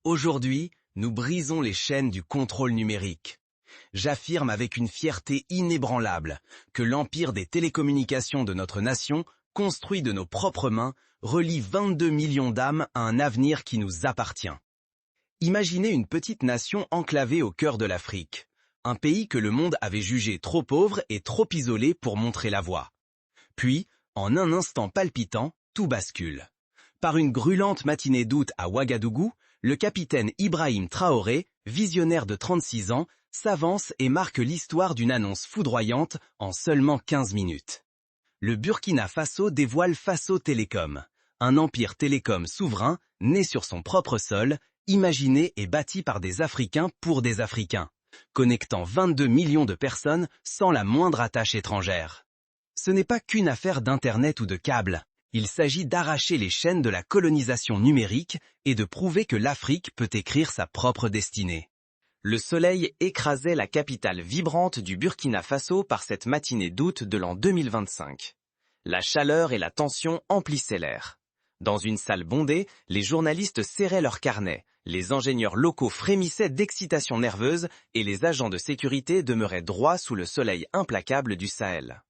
Aujourd'hui, nous brisons les chaînes du contrôle numérique. J'affirme avec une fierté inébranlable que l'empire des télécommunications de notre nation, construit de nos propres mains, relie 22 millions d'âmes à un avenir qui nous appartient. Imaginez une petite nation enclavée au cœur de l'Afrique, un pays que le monde avait jugé trop pauvre et trop isolé pour montrer la voie. Puis, en un instant palpitant, tout bascule. Par une brûlante matinée d'août à Ouagadougou, le capitaine Ibrahim Traoré, visionnaire de 36 ans, s'avance et marque l'histoire d'une annonce foudroyante en seulement 15 minutes. Le Burkina Faso dévoile Faso Télécom, un empire télécom souverain, né sur son propre sol, imaginé et bâti par des Africains pour des Africains, connectant 22 millions de personnes sans la moindre attache étrangère. Ce n'est pas qu'une affaire d'Internet ou de câbles. Il s'agit d'arracher les chaînes de la colonisation numérique et de prouver que l'Afrique peut écrire sa propre destinée. Le soleil écrasait la capitale vibrante du Burkina Faso par cette matinée d'août de l'an 2025. La chaleur et la tension emplissaient l'air. Dans une salle bondée, les journalistes serraient leurs carnets, les ingénieurs locaux frémissaient d'excitation nerveuse et les agents de sécurité demeuraient droits sous le soleil implacable du Sahel.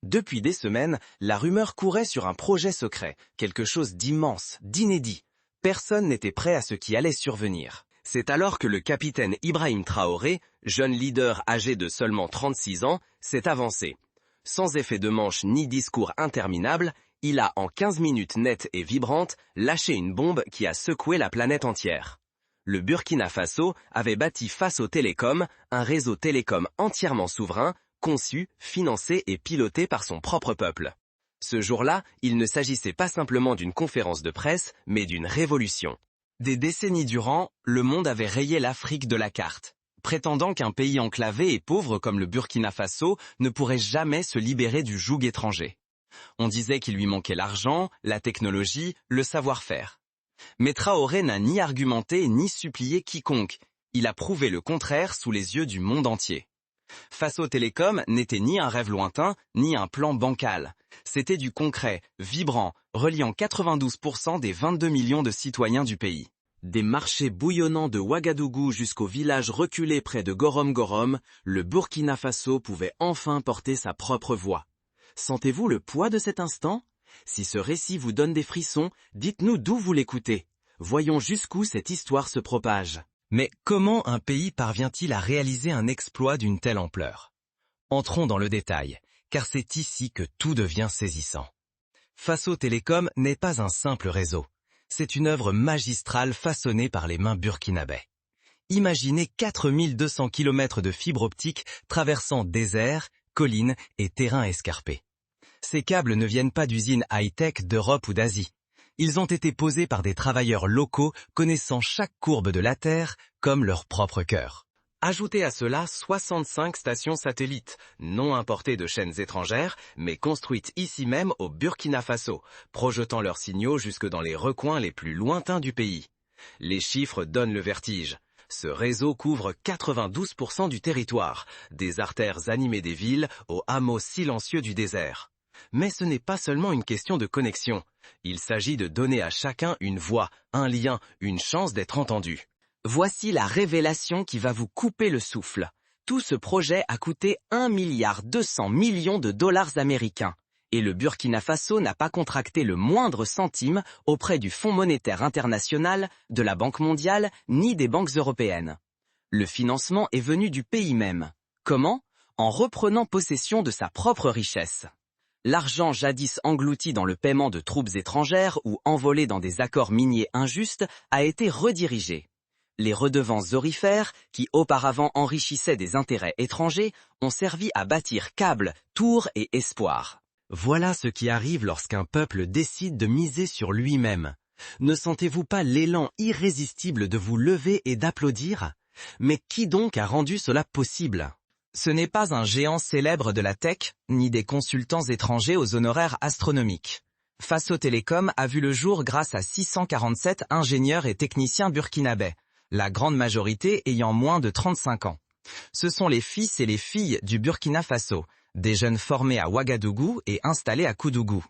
Depuis des semaines, la rumeur courait sur un projet secret, quelque chose d'immense, d'inédit. Personne n'était prêt à ce qui allait survenir. C'est alors que le capitaine Ibrahim Traoré, jeune leader âgé de seulement 36 ans, s'est avancé. Sans effet de manche ni discours interminable, il a en 15 minutes nettes et vibrantes lâché une bombe qui a secoué la planète entière. Le Burkina Faso avait bâti Faso Télécom, un réseau télécom entièrement souverain, conçu, financé et piloté par son propre peuple. Ce jour-là, il ne s'agissait pas simplement d'une conférence de presse, mais d'une révolution. Des décennies durant, le monde avait rayé l'Afrique de la carte, prétendant qu'un pays enclavé et pauvre comme le Burkina Faso ne pourrait jamais se libérer du joug étranger. On disait qu'il lui manquait l'argent, la technologie, le savoir-faire. Mais Traoré n'a ni argumenté ni supplié quiconque, il a prouvé le contraire sous les yeux du monde entier. Faso Télécom n'était ni un rêve lointain, ni un plan bancal. C'était du concret, vibrant, reliant 92% des 22 millions de citoyens du pays. Des marchés bouillonnants de Ouagadougou jusqu'au village reculé près de Gorom-Gorom, le Burkina Faso pouvait enfin porter sa propre voix. Sentez-vous le poids de cet instant? Si ce récit vous donne des frissons, dites-nous d'où vous l'écoutez. Voyons jusqu'où cette histoire se propage. Mais comment un pays parvient-il à réaliser un exploit d'une telle ampleur? Entrons dans le détail, car c'est ici que tout devient saisissant. Faso Télécom n'est pas un simple réseau. C'est une œuvre magistrale façonnée par les mains burkinabais. Imaginez 4200 km de fibres optiques traversant déserts, collines et terrains escarpés. Ces câbles ne viennent pas d'usines high-tech d'Europe ou d'Asie. Ils ont été posés par des travailleurs locaux connaissant chaque courbe de la Terre comme leur propre cœur. Ajoutez à cela 65 stations satellites, non importées de chaînes étrangères, mais construites ici même au Burkina Faso, projetant leurs signaux jusque dans les recoins les plus lointains du pays. Les chiffres donnent le vertige. Ce réseau couvre 92% du territoire, des artères animées des villes aux hameaux silencieux du désert. Mais ce n'est pas seulement une question de connexion. Il s'agit de donner à chacun une voix, un lien, une chance d'être entendu. Voici la révélation qui va vous couper le souffle. Tout ce projet a coûté 1,2 milliard de dollars américains. Et le Burkina Faso n'a pas contracté le moindre centime auprès du Fonds monétaire international, de la Banque mondiale, ni des banques européennes. Le financement est venu du pays même. Comment? En reprenant possession de sa propre richesse. L'argent jadis englouti dans le paiement de troupes étrangères ou envolé dans des accords miniers injustes a été redirigé. Les redevances aurifères, qui auparavant enrichissaient des intérêts étrangers, ont servi à bâtir câbles, tours et espoirs. Voilà ce qui arrive lorsqu'un peuple décide de miser sur lui-même. Ne sentez-vous pas l'élan irrésistible de vous lever et d'applaudir? Mais qui donc a rendu cela possible? Ce n'est pas un géant célèbre de la tech, ni des consultants étrangers aux honoraires astronomiques. Faso Télécom a vu le jour grâce à 647 ingénieurs et techniciens burkinabais, la grande majorité ayant moins de 35 ans. Ce sont les fils et les filles du Burkina Faso, des jeunes formés à Ouagadougou et installés à Koudougou.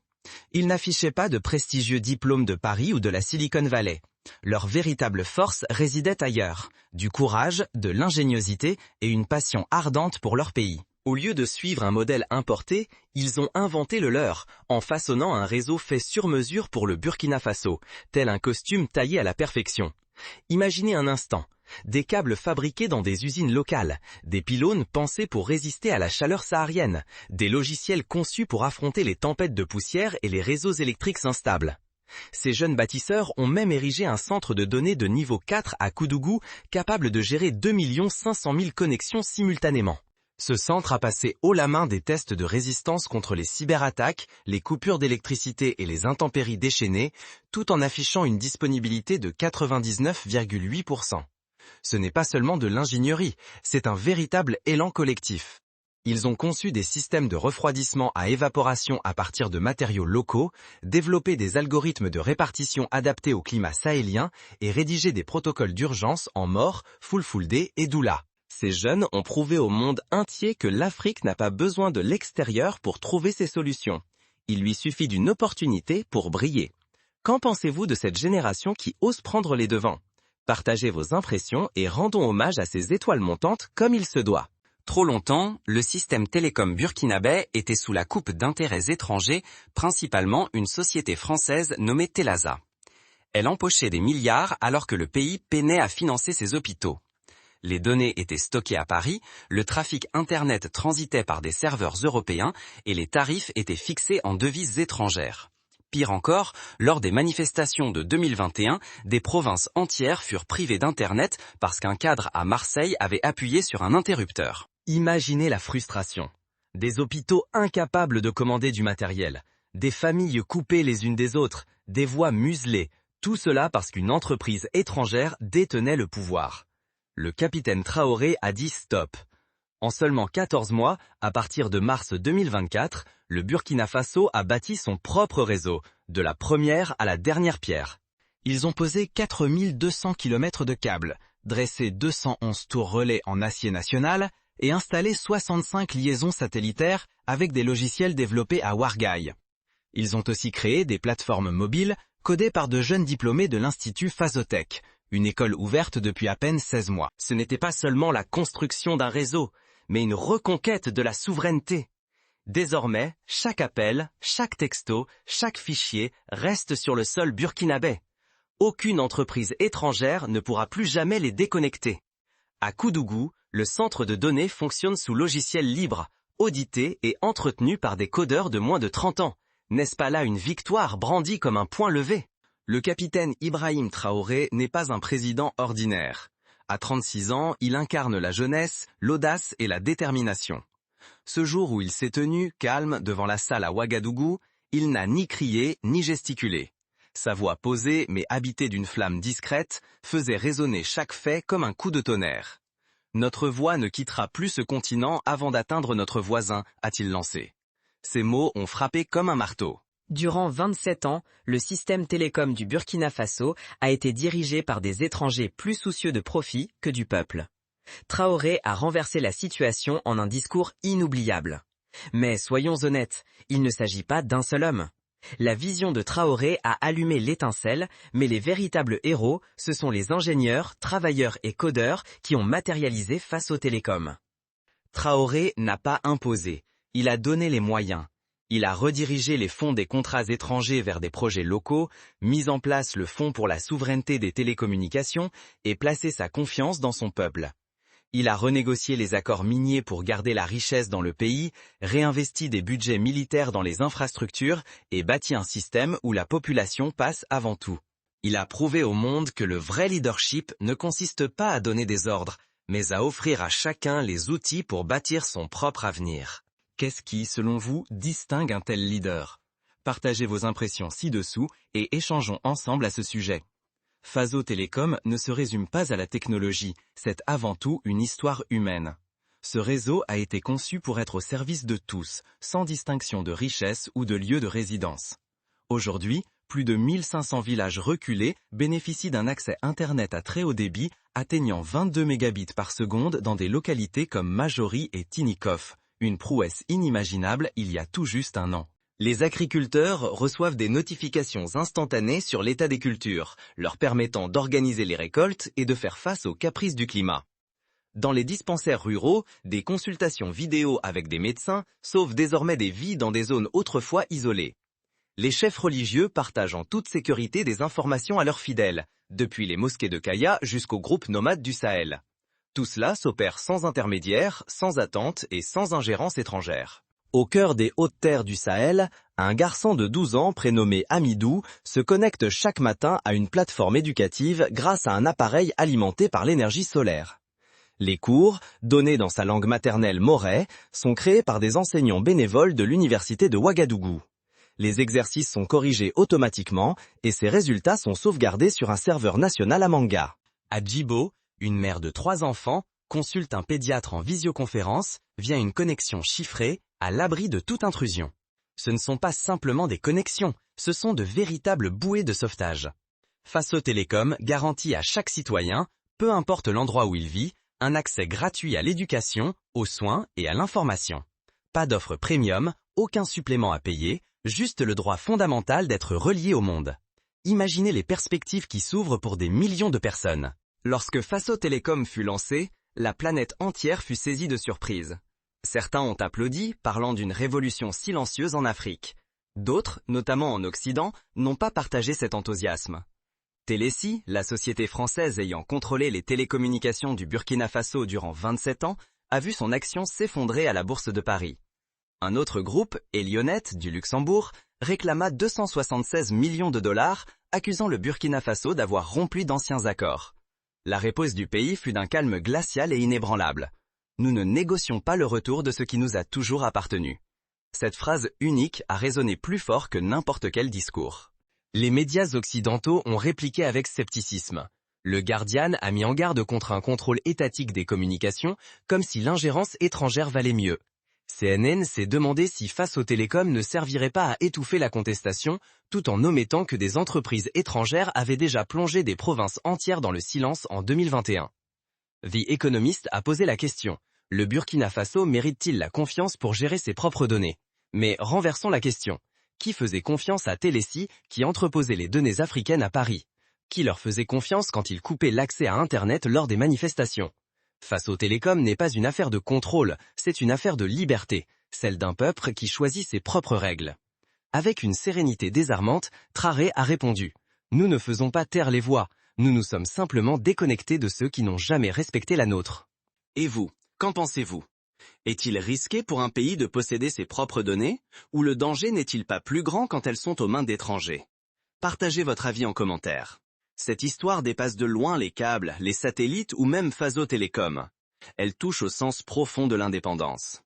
Ils n'affichaient pas de prestigieux diplômes de Paris ou de la Silicon Valley. Leur véritable force résidait ailleurs, du courage, de l'ingéniosité et une passion ardente pour leur pays. Au lieu de suivre un modèle importé, ils ont inventé le leur, en façonnant un réseau fait sur mesure pour le Burkina Faso, tel un costume taillé à la perfection. Imaginez un instant, des câbles fabriqués dans des usines locales, des pylônes pensés pour résister à la chaleur saharienne, des logiciels conçus pour affronter les tempêtes de poussière et les réseaux électriques instables. Ces jeunes bâtisseurs ont même érigé un centre de données de niveau 4 à Koudougou, capable de gérer 2 500 000 connexions simultanément. Ce centre a passé haut la main des tests de résistance contre les cyberattaques, les coupures d'électricité et les intempéries déchaînées, tout en affichant une disponibilité de 99,8%. Ce n'est pas seulement de l'ingénierie, c'est un véritable élan collectif. Ils ont conçu des systèmes de refroidissement à évaporation à partir de matériaux locaux, développé des algorithmes de répartition adaptés au climat sahélien et rédigé des protocoles d'urgence en More, Fulfulde et Doula. Ces jeunes ont prouvé au monde entier que l'Afrique n'a pas besoin de l'extérieur pour trouver ses solutions. Il lui suffit d'une opportunité pour briller. Qu'en pensez-vous de cette génération qui ose prendre les devants? Partagez vos impressions et rendons hommage à ces étoiles montantes comme il se doit. Trop longtemps, le système télécom burkinabé était sous la coupe d'intérêts étrangers, principalement une société française nommée Telaza. Elle empochait des milliards alors que le pays peinait à financer ses hôpitaux. Les données étaient stockées à Paris, le trafic Internet transitait par des serveurs européens et les tarifs étaient fixés en devises étrangères. Pire encore, lors des manifestations de 2021, des provinces entières furent privées d'Internet parce qu'un cadre à Marseille avait appuyé sur un interrupteur. Imaginez la frustration. Des hôpitaux incapables de commander du matériel, des familles coupées les unes des autres, des voix muselées, tout cela parce qu'une entreprise étrangère détenait le pouvoir. Le capitaine Traoré a dit stop. En seulement 14 mois, à partir de mars 2024, le Burkina Faso a bâti son propre réseau, de la première à la dernière pierre. Ils ont posé 4200 km de câbles, dressé 211 tours relais en acier national et installé 65 liaisons satellitaires avec des logiciels développés à Ouarghaï. Ils ont aussi créé des plateformes mobiles codées par de jeunes diplômés de l'Institut Phasotech, une école ouverte depuis à peine 16 mois. Ce n'était pas seulement la construction d'un réseau, mais une reconquête de la souveraineté. Désormais, chaque appel, chaque texto, chaque fichier reste sur le sol burkinabé. Aucune entreprise étrangère ne pourra plus jamais les déconnecter. À Koudougou, le centre de données fonctionne sous logiciel libre, audité et entretenu par des codeurs de moins de 30 ans. N'est-ce pas là une victoire brandie comme un point levé? Le capitaine Ibrahim Traoré n'est pas un président ordinaire. À 36 ans, il incarne la jeunesse, l'audace et la détermination. Ce jour où il s'est tenu, calme, devant la salle à Ouagadougou, il n'a ni crié ni gesticulé. Sa voix posée mais habitée d'une flamme discrète faisait résonner chaque fait comme un coup de tonnerre. Notre voix ne quittera plus ce continent avant d'atteindre notre voisin, a-t-il lancé. Ces mots ont frappé comme un marteau. Durant 27 ans, le système télécom du Burkina Faso a été dirigé par des étrangers plus soucieux de profit que du peuple. Traoré a renversé la situation en un discours inoubliable. Mais soyons honnêtes, il ne s'agit pas d'un seul homme. La vision de Traoré a allumé l'étincelle, mais les véritables héros, ce sont les ingénieurs, travailleurs et codeurs qui ont matérialisé face aux télécoms. Traoré n'a pas imposé, il a donné les moyens. Il a redirigé les fonds des contrats étrangers vers des projets locaux, mis en place le Fonds pour la souveraineté des télécommunications et placé sa confiance dans son peuple. Il a renégocié les accords miniers pour garder la richesse dans le pays, réinvesti des budgets militaires dans les infrastructures et bâti un système où la population passe avant tout. Il a prouvé au monde que le vrai leadership ne consiste pas à donner des ordres, mais à offrir à chacun les outils pour bâtir son propre avenir. Qu'est-ce qui, selon vous, distingue un tel leader? Partagez vos impressions ci-dessous et échangeons ensemble à ce sujet. Faso Télécom ne se résume pas à la technologie, c'est avant tout une histoire humaine. Ce réseau a été conçu pour être au service de tous, sans distinction de richesse ou de lieu de résidence. Aujourd'hui, plus de 1500 villages reculés bénéficient d'un accès Internet à très haut débit atteignant 22 mégabits par seconde dans des localités comme Majori et Tinikoff. Une prouesse inimaginable il y a tout juste un an. Les agriculteurs reçoivent des notifications instantanées sur l'état des cultures, leur permettant d'organiser les récoltes et de faire face aux caprices du climat. Dans les dispensaires ruraux, des consultations vidéo avec des médecins sauvent désormais des vies dans des zones autrefois isolées. Les chefs religieux partagent en toute sécurité des informations à leurs fidèles, depuis les mosquées de Kaya jusqu'aux groupes nomades du Sahel. Tout cela s'opère sans intermédiaire, sans attente et sans ingérence étrangère. Au cœur des hautes terres du Sahel, un garçon de 12 ans prénommé Amidou se connecte chaque matin à une plateforme éducative grâce à un appareil alimenté par l'énergie solaire. Les cours, donnés dans sa langue maternelle moré, sont créés par des enseignants bénévoles de l'université de Ouagadougou. Les exercices sont corrigés automatiquement et ces résultats sont sauvegardés sur un serveur national à Manga. À Djibo, une mère de 3 enfants consulte un pédiatre en visioconférence via une connexion chiffrée à l'abri de toute intrusion. Ce ne sont pas simplement des connexions, ce sont de véritables bouées de sauvetage. Faso Télécom garantit à chaque citoyen, peu importe l'endroit où il vit, un accès gratuit à l'éducation, aux soins et à l'information. Pas d'offre premium, aucun supplément à payer, juste le droit fondamental d'être relié au monde. Imaginez les perspectives qui s'ouvrent pour des millions de personnes. Lorsque Faso Télécom fut lancé, la planète entière fut saisie de surprise. Certains ont applaudi, parlant d'une révolution silencieuse en Afrique. D'autres, notamment en Occident, n'ont pas partagé cet enthousiasme. Télési, la société française ayant contrôlé les télécommunications du Burkina Faso durant 27 ans, a vu son action s'effondrer à la Bourse de Paris. Un autre groupe, Elionet, du Luxembourg, réclama 276 millions de dollars, accusant le Burkina Faso d'avoir rompu d'anciens accords. La réponse du pays fut d'un calme glacial et inébranlable. Nous ne négocions pas le retour de ce qui nous a toujours appartenu. Cette phrase unique a résonné plus fort que n'importe quel discours. Les médias occidentaux ont répliqué avec scepticisme. Le Guardian a mis en garde contre un contrôle étatique des communications, comme si l'ingérence étrangère valait mieux. CNN s'est demandé si Faso Télécom ne servirait pas à étouffer la contestation, tout en omettant que des entreprises étrangères avaient déjà plongé des provinces entières dans le silence en 2021. The Economist a posé la question. Le Burkina Faso mérite-t-il la confiance pour gérer ses propres données? Mais renversons la question. Qui faisait confiance à Télési qui entreposait les données africaines à Paris? Qui leur faisait confiance quand ils coupaient l'accès à Internet lors des manifestations? Faso Télécom n'est pas une affaire de contrôle, c'est une affaire de liberté, celle d'un peuple qui choisit ses propres règles. Avec une sérénité désarmante, Traoré a répondu « Nous ne faisons pas taire les voix, nous nous sommes simplement déconnectés de ceux qui n'ont jamais respecté la nôtre. » Et vous, qu'en pensez-vous? Est-il risqué pour un pays de posséder ses propres données, ou le danger n'est-il pas plus grand quand elles sont aux mains d'étrangers? Partagez votre avis en commentaire. Cette histoire dépasse de loin les câbles, les satellites ou même Faso Télécom. Elle touche au sens profond de l'indépendance.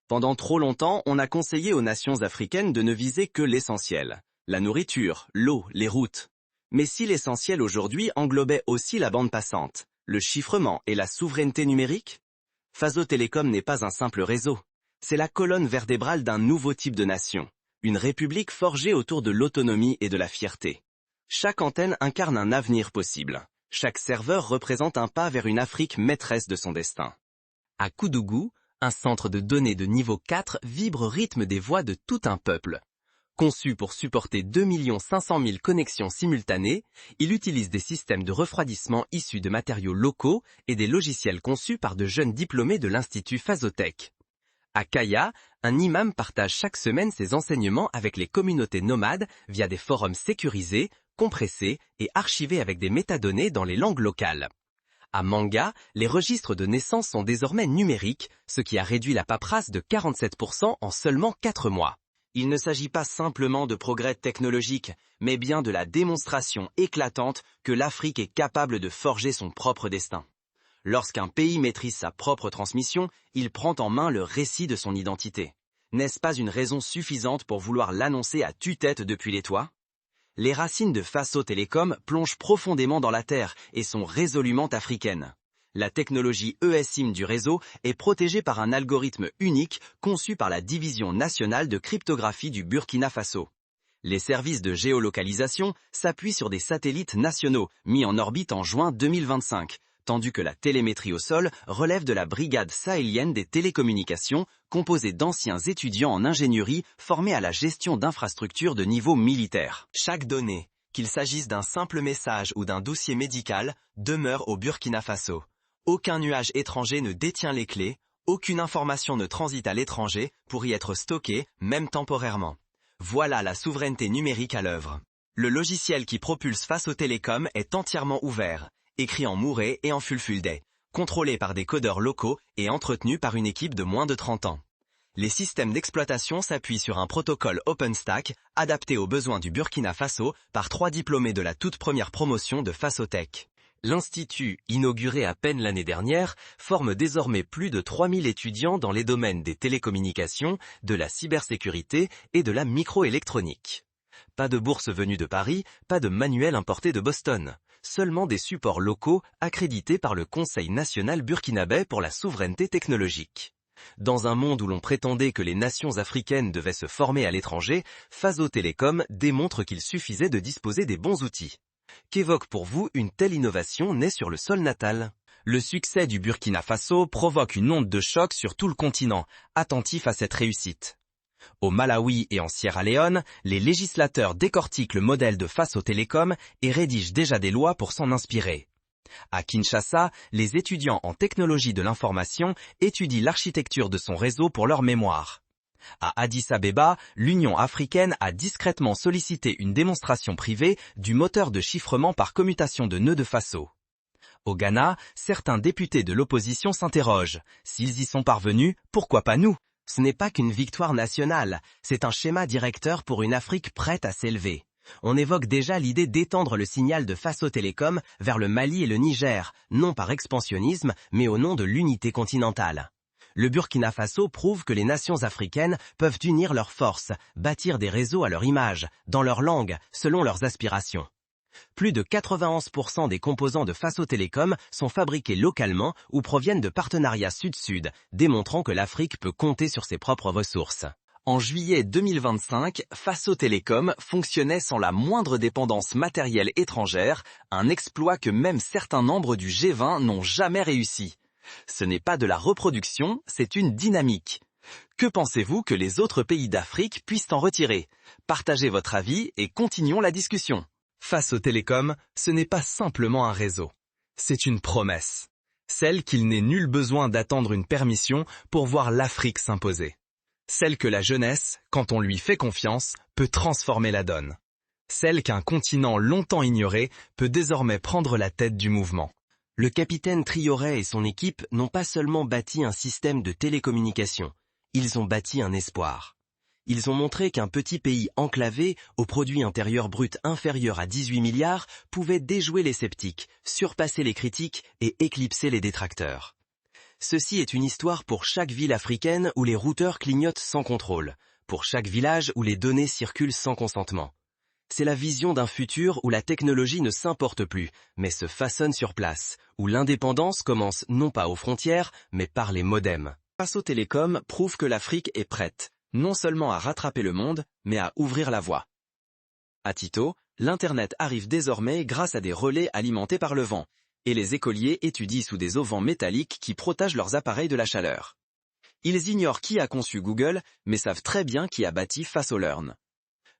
Pendant trop longtemps, on a conseillé aux nations africaines de ne viser que l'essentiel, la nourriture, l'eau, les routes. Mais si l'essentiel aujourd'hui englobait aussi la bande passante, le chiffrement et la souveraineté numérique? Faso Télécom n'est pas un simple réseau. C'est la colonne vertébrale d'un nouveau type de nation, une république forgée autour de l'autonomie et de la fierté. Chaque antenne incarne un avenir possible. Chaque serveur représente un pas vers une Afrique maîtresse de son destin. À Koudougou, un centre de données de niveau 4 vibre au rythme des voix de tout un peuple. Conçu pour supporter 2 500 000 connexions simultanées, il utilise des systèmes de refroidissement issus de matériaux locaux et des logiciels conçus par de jeunes diplômés de l'Institut Fasotech. À Kaya, un imam partage chaque semaine ses enseignements avec les communautés nomades via des forums sécurisés, compressés et archivés avec des métadonnées dans les langues locales. À Manga, les registres de naissance sont désormais numériques, ce qui a réduit la paperasse de 47% en seulement 4 mois. Il ne s'agit pas simplement de progrès technologiques, mais bien de la démonstration éclatante que l'Afrique est capable de forger son propre destin. Lorsqu'un pays maîtrise sa propre transmission, il prend en main le récit de son identité. N'est-ce pas une raison suffisante pour vouloir l'annoncer à tue-tête depuis les toits? Les racines de Faso Télécom plongent profondément dans la terre et sont résolument africaines. La technologie eSIM du réseau est protégée par un algorithme unique conçu par la Division nationale de cryptographie du Burkina Faso. Les services de géolocalisation s'appuient sur des satellites nationaux mis en orbite en juin 2025, tandis que la télémétrie au sol relève de la brigade sahélienne des télécommunications, composée d'anciens étudiants en ingénierie formés à la gestion d'infrastructures de niveau militaire. Chaque donnée, qu'il s'agisse d'un simple message ou d'un dossier médical, demeure au Burkina Faso. Aucun nuage étranger ne détient les clés, aucune information ne transite à l'étranger pour y être stockée, même temporairement. Voilà la souveraineté numérique à l'œuvre. Le logiciel qui propulse Faso Telecom est entièrement ouvert, écrit en mouré et en fulfulde, contrôlé par des codeurs locaux et entretenu par une équipe de moins de 30 ans. Les systèmes d'exploitation s'appuient sur un protocole OpenStack adapté aux besoins du Burkina Faso par 3 diplômés de la toute première promotion de Fasotech. L'Institut, inauguré à peine l'année dernière, forme désormais plus de 3000 étudiants dans les domaines des télécommunications, de la cybersécurité et de la microélectronique. Pas de bourse venue de Paris, pas de manuel importé de Boston. Seulement des supports locaux accrédités par le Conseil national burkinabé pour la souveraineté technologique. Dans un monde où l'on prétendait que les nations africaines devaient se former à l'étranger, Faso Telecom démontre qu'il suffisait de disposer des bons outils. Qu'évoque pour vous une telle innovation née sur le sol natal? Le succès du Burkina Faso provoque une onde de choc sur tout le continent, attentif à cette réussite. Au Malawi et en Sierra Leone, les législateurs décortiquent le modèle de Faso Telecom et rédigent déjà des lois pour s'en inspirer. À Kinshasa, les étudiants en technologie de l'information étudient l'architecture de son réseau pour leur mémoire. À Addis Abeba, l'Union africaine a discrètement sollicité une démonstration privée du moteur de chiffrement par commutation de nœuds de Faso. Au Ghana, certains députés de l'opposition s'interrogent. S'ils y sont parvenus, pourquoi pas nous? Ce n'est pas qu'une victoire nationale, c'est un schéma directeur pour une Afrique prête à s'élever. On évoque déjà l'idée d'étendre le signal de Faso Telecom vers le Mali et le Niger, non par expansionnisme, mais au nom de l'unité continentale. Le Burkina Faso prouve que les nations africaines peuvent unir leurs forces, bâtir des réseaux à leur image, dans leur langue, selon leurs aspirations. Plus de 91% des composants de Faso Telecom sont fabriqués localement ou proviennent de partenariats sud-sud, démontrant que l'Afrique peut compter sur ses propres ressources. En juillet 2025, Faso Telecom fonctionnait sans la moindre dépendance matérielle étrangère, un exploit que même certains membres du G20 n'ont jamais réussi. Ce n'est pas de la reproduction, c'est une dynamique. Que pensez-vous que les autres pays d'Afrique puissent en retirer? Partagez votre avis et continuons la discussion. Faso Telecom, ce n'est pas simplement un réseau. C'est une promesse. Celle qu'il n'est nul besoin d'attendre une permission pour voir l'Afrique s'imposer. Celle que la jeunesse, quand on lui fait confiance, peut transformer la donne. Celle qu'un continent longtemps ignoré peut désormais prendre la tête du mouvement. Le capitaine Traoré et son équipe n'ont pas seulement bâti un système de télécommunication, ils ont bâti un espoir. Ils ont montré qu'un petit pays enclavé, au produit intérieur brut inférieur à 18 milliards, pouvait déjouer les sceptiques, surpasser les critiques et éclipser les détracteurs. Ceci est une histoire pour chaque ville africaine où les routeurs clignotent sans contrôle, pour chaque village où les données circulent sans consentement. C'est la vision d'un futur où la technologie ne s'importe plus, mais se façonne sur place, où l'indépendance commence non pas aux frontières, mais par les modems. Faso Telecom prouve que l'Afrique est prête, non seulement à rattraper le monde, mais à ouvrir la voie. À Tito, l'Internet arrive désormais grâce à des relais alimentés par le vent, et les écoliers étudient sous des auvents métalliques qui protègent leurs appareils de la chaleur. Ils ignorent qui a conçu Google, mais savent très bien qui a bâti FasoLearn.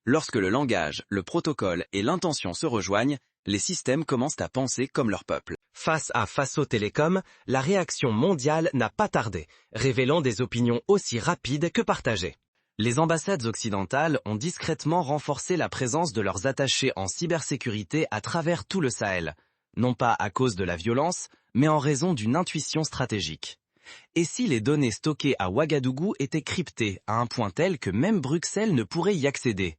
Lorsque le langage, le protocole et l'intention se rejoignent, les systèmes commencent à penser comme leur peuple. Face à Faso Telecom, la réaction mondiale n'a pas tardé, révélant des opinions aussi rapides que partagées. Les ambassades occidentales ont discrètement renforcé la présence de leurs attachés en cybersécurité à travers tout le Sahel, non pas à cause de la violence, mais en raison d'une intuition stratégique. Et si les données stockées à Ouagadougou étaient cryptées à un point tel que même Bruxelles ne pourrait y accéder?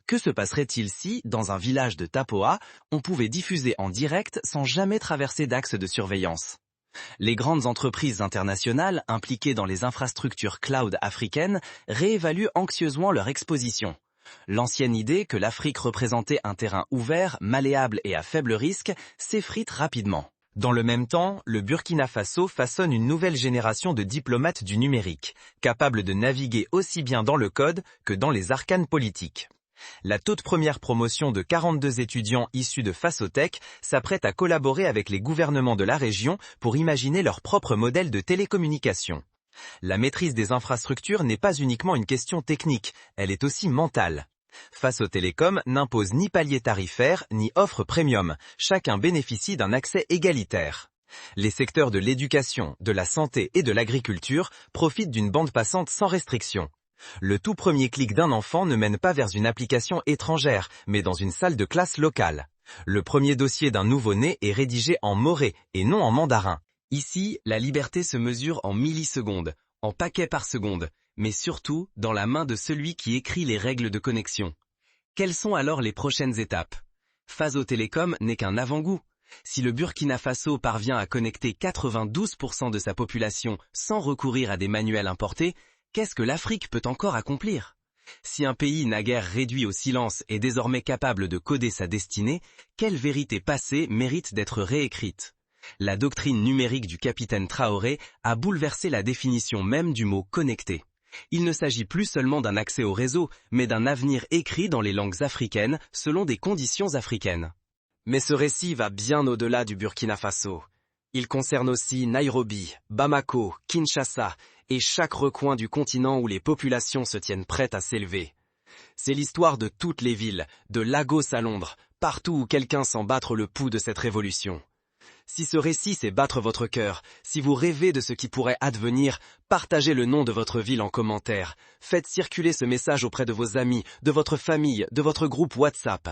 Que se passerait-il si, dans un village de Tapoa, on pouvait diffuser en direct sans jamais traverser d'axe de surveillance? Les grandes entreprises internationales impliquées dans les infrastructures cloud africaines réévaluent anxieusement leur exposition. L'ancienne idée que l'Afrique représentait un terrain ouvert, malléable et à faible risque s'effrite rapidement. Dans le même temps, le Burkina Faso façonne une nouvelle génération de diplomates du numérique, capables de naviguer aussi bien dans le code que dans les arcanes politiques. La toute première promotion de 42 étudiants issus de Fasotech s'apprête à collaborer avec les gouvernements de la région pour imaginer leur propre modèle de télécommunication. La maîtrise des infrastructures n'est pas uniquement une question technique, elle est aussi mentale. Faso Télécom n'impose ni palier tarifaire ni offre premium, chacun bénéficie d'un accès égalitaire. Les secteurs de l'éducation, de la santé et de l'agriculture profitent d'une bande passante sans restriction. Le tout premier clic d'un enfant ne mène pas vers une application étrangère, mais dans une salle de classe locale. Le premier dossier d'un nouveau-né est rédigé en moré et non en mandarin. Ici, la liberté se mesure en millisecondes, en paquets par seconde, mais surtout dans la main de celui qui écrit les règles de connexion. Quelles sont alors les prochaines étapes? Faso Télécom n'est qu'un avant-goût. Si le Burkina Faso parvient à connecter 92% de sa population sans recourir à des manuels importés, qu'est-ce que l'Afrique peut encore accomplir? Si un pays naguère réduit au silence est désormais capable de coder sa destinée, quelle vérité passée mérite d'être réécrite? La doctrine numérique du capitaine Traoré a bouleversé la définition même du mot « connecté ». Il ne s'agit plus seulement d'un accès au réseau, mais d'un avenir écrit dans les langues africaines selon des conditions africaines. Mais ce récit va bien au-delà du Burkina Faso. Il concerne aussi Nairobi, Bamako, Kinshasa et chaque recoin du continent où les populations se tiennent prêtes à s'élever. C'est l'histoire de toutes les villes, de Lagos à Londres, partout où quelqu'un sent battre le pouls de cette révolution. Si ce récit sait battre votre cœur, si vous rêvez de ce qui pourrait advenir, partagez le nom de votre ville en commentaire. Faites circuler ce message auprès de vos amis, de votre famille, de votre groupe WhatsApp.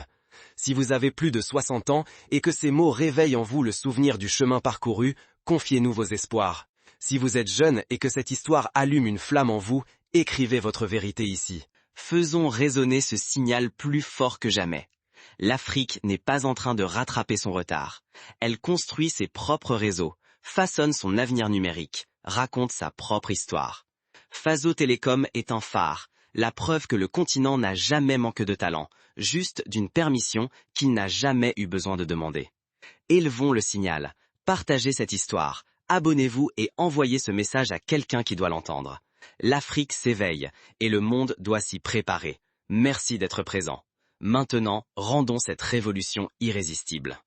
Si vous avez plus de 60 ans et que ces mots réveillent en vous le souvenir du chemin parcouru, confiez-nous vos espoirs. Si vous êtes jeune et que cette histoire allume une flamme en vous, écrivez votre vérité ici. Faisons résonner ce signal plus fort que jamais. L'Afrique n'est pas en train de rattraper son retard. Elle construit ses propres réseaux, façonne son avenir numérique, raconte sa propre histoire. Faso Télécom est un phare, la preuve que le continent n'a jamais manqué de talent, juste d'une permission qu'il n'a jamais eu besoin de demander. Élevons le signal, partagez cette histoire, abonnez-vous et envoyez ce message à quelqu'un qui doit l'entendre. L'Afrique s'éveille et le monde doit s'y préparer. Merci d'être présent. Maintenant, rendons cette révolution irrésistible.